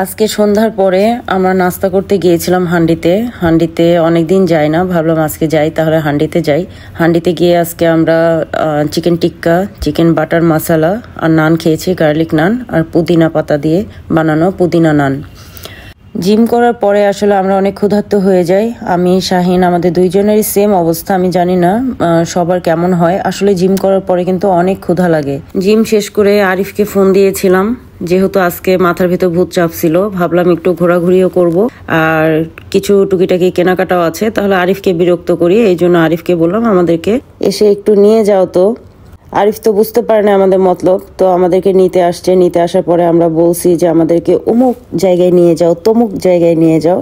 আজকে সন্ধ্যার পরে আমরা নাস্তা করতে গিয়েছিলাম হান্ডিতে অনেকদিন যাই না, ভাবলাম আজকে যাই, তাহলে হান্ডিতে যাই। হান্ডিতে গিয়ে আজকে আমরা চিকেন টিক্কা, চিকেন বাটার মশলা আর নান খেয়েছি, গার্লিক নান আর পুদিনা পাতা দিয়ে বানানো পুদিনা নান। জিম করার পরে আসলে আমরা অনেক ক্ষুধার্ত হয়ে যাই। আমি শাহিন আমাদের দুইজনেরই সেম অবস্থা। আমি জানি না সবার কেমন হয়, আসলে জিম করার পরে কিন্তু অনেক ক্ষুধা লাগে। জিম শেষ করে আরিফকে ফোন দিয়েছিলাম, যেহেতু আজকে মাথার ভিতর ভূত চাপ ছিল, ভাবলাম একটু ঘোরাঘুরিও করব আর কিছু টুকিটাকি কেনাকাটাও আছে, তাহলে আরিফকে বিরক্ত করি। এই জন্য আরিফকে বললাম আমাদেরকে এসে একটু নিয়ে যাও। তো আরিফ তো বুঝতে পারে না আমাদের মতলব, তো আমাদেরকে নিতে আসছে। নিতে আসার পরে আমরা বলছি যে আমাদেরকে অমুক জায়গায় নিয়ে যাও, তমুক জায়গায় নিয়ে যাও।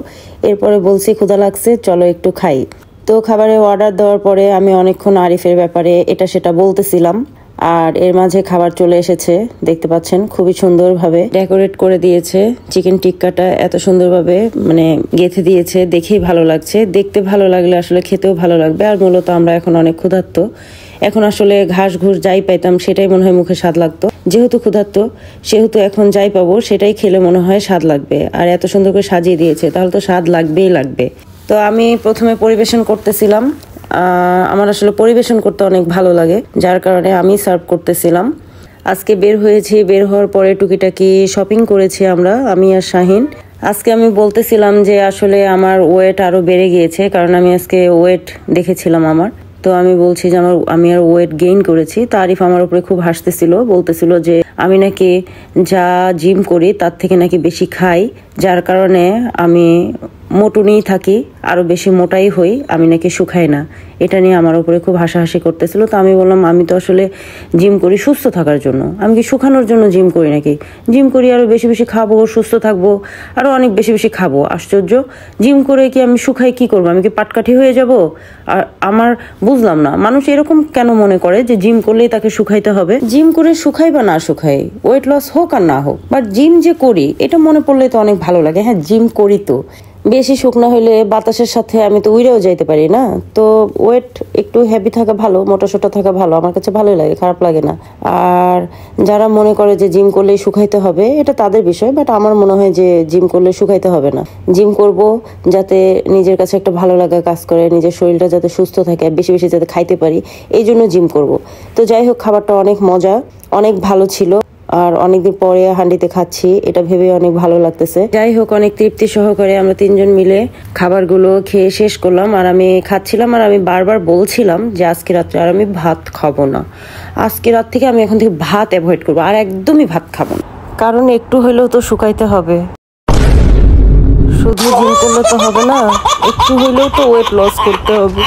এরপরে বলছি ক্ষুধা লাগছে, চলো একটু খাই। তো খাবারের অর্ডার দেওয়ার পরে আমি অনেকক্ষণ আরিফের ব্যাপারে এটা সেটা বলতেছিলাম, আর এর মাঝে খাবার চলে এসেছে। দেখতে পাচ্ছেন খুবই সুন্দরভাবে ডেকোরেট করে দিয়েছে। চিকেন টিক্কাটা এত সুন্দরভাবে গেঁথে দিয়েছে, দেখেই ভালো লাগছে। দেখতে ভালো লাগলে আসলে খেতেও ভালো লাগবে। আর মূলত আমরা এখন অনেক ক্ষুধার্ত, এখন আসলে ঘাস ঘুষ যাই পাইতাম সেটাই মনে হয় মুখে স্বাদ লাগতো। যেহেতু ক্ষুধার্ত সেহেতু এখন যাই পাবো সেটাই খেলে মনে হয় স্বাদ লাগবে। আর এত সুন্দর করে সাজিয়ে দিয়েছে, তাহলে তো স্বাদ লাগবেই লাগবে। তো আমি প্রথমে পরিবেশন করতেছিলাম। আমার আসলে পরিবেশন করতে অনেক ভালো লাগে, যার কারণে আমি সার্ভ করতেছিলাম। আজকে বের হয়েছি, বের হওয়ার পরে টুকিটাকি শপিং করেছি আমি আর শাহিন। আজকে আমি বলতেছিলাম যে আসলে আমার ওয়েট আরো বেড়ে গিয়েছে, কারণ আমি আজকে ওয়েট দেখেছিলাম আমার। তো আমি বলছি যে আমি আর ওয়েট গেইন করেছি। তো আরিফ আমার উপরে খুব হাসতেছিল, বলতেছিল যে আমি নাকি যা জিম করি তার থেকে নাকি বেশি খাই, যার কারণে আমি মোটুনেই থাকি, আরো বেশি মোটাই হই, আমি নাকি শুকাই না। এটা নিয়ে আমার উপরে খুব হাসাহাসি করতেছিল। তো আমি বললাম আমি তো আসলে জিম করি সুস্থ থাকার জন্য, আমি কি শুকানোর জন্য জিম করি নাকি? জিম করি আরো বেশি বেশি খাবো, সুস্থ থাকবো, আরো অনেক বেশি বেশি খাবো। আশ্চর্য, জিম করে কি আমি শুকাই কি করবো? আমি কি পাটকাঠি হয়ে যাব? আর আমার বুঝলাম না মানুষ এরকম কেন মনে করে যে জিম করলেই তাকে শুকাইতে হবে। জিম করে শুকাই বা না শুকাই, ওয়েট লস হোক আর না হোক, বাট জিম যে করি এটা মনে পড়লে তো অনেক ভালো লাগে। হ্যাঁ, জিম করি তো বেশি শুকনা হইলে বাতাসের সাথে আমি তো উইরেও যাইতে পারি না। তো ওয়েট একটু হেভি থাকা ভালো, মোটা সোটা থাকা ভালো, আমার কাছে ভালোই লাগে, খারাপ লাগে না। আর যারা মনে করে যে জিম করলে শুকাইতে হবে এটা তাদের বিষয়, বাট আমার মনে হয় যে জিম করলে শুকাইতে হবে না। জিম করব যাতে নিজের কাছে একটা ভালো লাগা কাজ করে, নিজের শরীরটা যাতে সুস্থ থাকে, বেশি বেশি যাতে খাইতে পারি, এই জন্য জিম করব। তো যাই হোক, খাবারটা অনেক মজা, অনেক ভালো ছিল। আর অনেকদিন পরে হান্ডিতে খাচ্ছি, এটা ভেবে অনেক ভালো লাগতেছে। যাই হোক, অনেক তৃপ্তি সহকারে আমরা তিনজন মিলে খাবারগুলো খেয়ে শেষ করলাম। আর আমি খাচ্ছিলাম, আর আমি বারবার বলছিলাম যে আজকে রাত্রে আর আমি ভাত খাবো না, আজকে রাত থেকে আমি এখন থেকে ভাত অ্যাভয়েড করবো, আর একদমই ভাত খাবো না। কারণ একটু হলেও তো শুকাইতে হবে, শুধু জিম করলে তো হবে না, একটু হলেও তো ওয়েট লস করতে হবে।